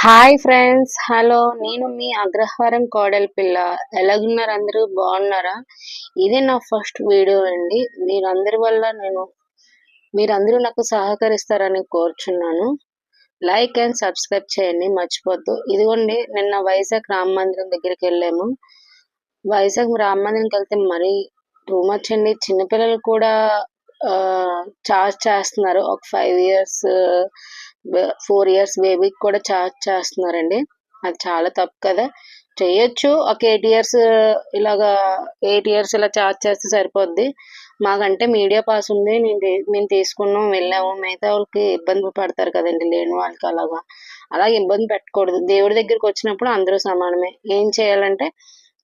Hi friends, hello. నేను మీ అగ్రహారం కోడలి పిల్ల. ఎలాగున్నారు? అందరూ బాగున్నారా? ఇదే నా ఫస్ట్ వీడియో అండి. మీరందరూ నాకు సహకరిస్తారని కోరుచున్నాను. లైక్ అండ్ సబ్స్క్రైబ్ చేయండి, మర్చిపోద్దు. ఇదిగోండి, నిన్న వైజాగ్ రామ మందిరం దగ్గరికి వెళ్ళాము. వైజాగ్ రామ మందిరంకి వెళ్తే మరీ టూ మచ్ అండి. చిన్నపిల్లలు కూడా చార్జ్ చేస్తున్నారు. ఒక 5 ఇయర్స్ 4 ఇయర్స్ బేబీకి కూడా చార్జ్ చేస్తున్నారండి. అది చాలా తప్పు కదా. చేయొచ్చు ఒక 8 ఇయర్స్, ఇలాగా 8 ఇయర్స్ ఇలా చార్జ్ చేస్తే సరిపోద్ది. మాకంటే మీడియా పాస్ ఉంది, మేము తీసుకున్నాం, వెళ్ళాము. మిగతా వాళ్ళకి ఇబ్బంది పడతారు కదండి, లేని వాళ్ళకి. అలా ఇబ్బంది పెట్టకూడదు. దేవుడి దగ్గరికి వచ్చినప్పుడు అందరూ సమానమే. ఏం చేయాలంటే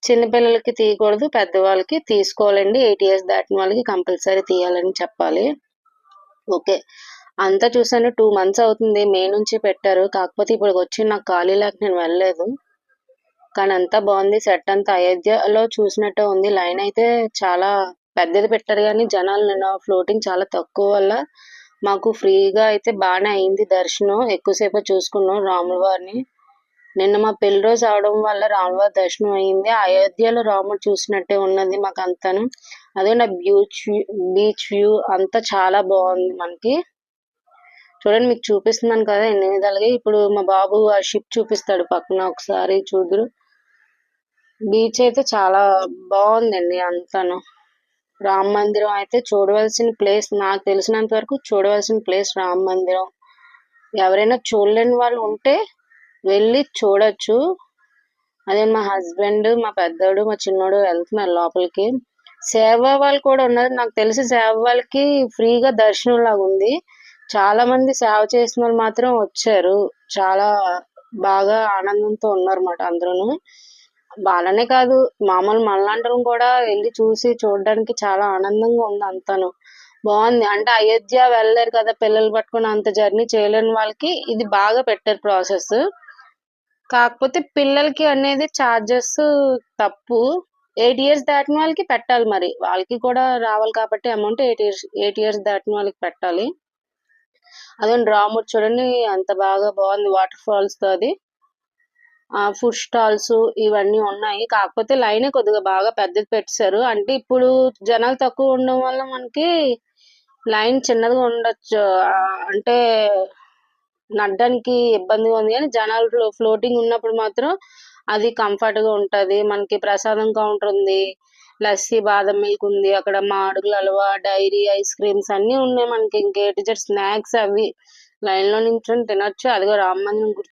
చిన్నపిల్లలకి తీయకూడదు, పెద్దవాళ్ళకి తీసుకోవాలండి. 8 ఇయర్స్ దాటిన వాళ్ళకి కంపల్సరీ తీయాలని చెప్పాలి. ఓకే, అంతా చూసాను. 2 months అవుతుంది. మే నుంచి పెట్టారు. కాకపోతే ఇప్పుడు వచ్చి నాకు ఖాళీ లేక నేను వెళ్ళలేదు. కానీ అంతా బాగుంది. సెట్ అంతా అయోధ్యలో చూసినట్టే ఉంది. లైన్ అయితే చాలా పెద్దది పెట్టారు, కానీ జనాలు నిన్న ఫ్లోటింగ్ చాలా తక్కువ వల్ల మాకు ఫ్రీగా అయితే బాగానే అయింది దర్శనం. ఎక్కువసేపు చూసుకున్నాం రాముల వారిని. నిన్న మా పెళ్లి రోజు అవడం వల్ల రాములవారి దర్శనం అయింది. అయోధ్యలో రాముడు చూసినట్టే ఉన్నది మాకు అంతాను. అదే నా బీచ్ వ్యూ అంతా చాలా బాగుంది మనకి. చూడండి, మీకు చూపిస్తున్నాను కదా ఎన్ని విధాలుగా. ఇప్పుడు మా బాబు ఆ షిప్ చూపిస్తాడు పక్కన, ఒకసారి చూదురు. బీచ్ అయితే చాలా బాగుందండి అంతాను. రామ మందిరం అయితే చూడవలసిన ప్లేస్, నాకు తెలిసినంత వరకు చూడవలసిన ప్లేస్ రామ మందిరం. ఎవరైనా చూడలేని వాళ్ళు ఉంటే వెళ్ళి చూడొచ్చు. అదే మా హస్బెండ్, మా పెద్దోడు, మా చిన్నోడు వెళ్తున్నారు లోపలికి. సేవ వాళ్ళు కూడా ఉన్నారు. నాకు తెలిసి సేవ వాళ్ళకి ఫ్రీగా దర్శనం లాగా ఉంది. చాలా మంది సేవ చేసిన వాళ్ళు మాత్రం వచ్చారు. చాలా బాగా ఆనందంతో ఉన్నారు అన్నమాట అందరూను. వాళ్ళనే కాదు, మామూలు మనలాంటి కూడా వెళ్ళి చూసి చూడడానికి చాలా ఆనందంగా ఉంది అంతాను. బాగుంది. అంటే అయోధ్య వెళ్ళలేరు కదా పిల్లలు పట్టుకుని, అంత జర్నీ చేయలేని వాళ్ళకి ఇది బాగా పెట్టారు ప్రాసెస్. కాకపోతే పిల్లలకి అనేది చార్జెస్ తప్పు. 8 ఇయర్స్ దాటిన వాళ్ళకి పెట్టాలి, మరి వాళ్ళకి కూడా రావాలి కాబట్టి అమౌంట్ 8 ఇయర్స్ దాటిన వాళ్ళకి పెట్టాలి. అదే రాముడు చూడండి అంత బాగా బాగుంది. వాటర్ ఫాల్స్ తో అది. ఫుడ్ స్టాల్స్ ఇవన్నీ ఉన్నాయి. కాకపోతే లైన్ కొద్దిగా బాగా పెద్దది పెట్టారు. అంటే ఇప్పుడు జనాలు తక్కువ ఉండడం వల్ల మనకి లైన్ చిన్నదిగా ఉండొచ్చు. అంటే నడడానికి ఇబ్బందిగా ఉంది, కానీ జనాలు ఫ్లోటింగ్ ఉన్నప్పుడు మాత్రం అది కంఫర్ట్ గా ఉంటది. మనకి ప్రసాదం కౌంటర్ ఉంది, లస్సీ, బాదం మిల్క్ ఉంది, అక్కడ Madugula halwa, dairy, ice creams అన్ని ఉన్నాయి మనకి. ఇంకేటి స్నాక్స్ అవి లైన్ లో నించొని తినొచ్చు. అదిగో రామ మందిరం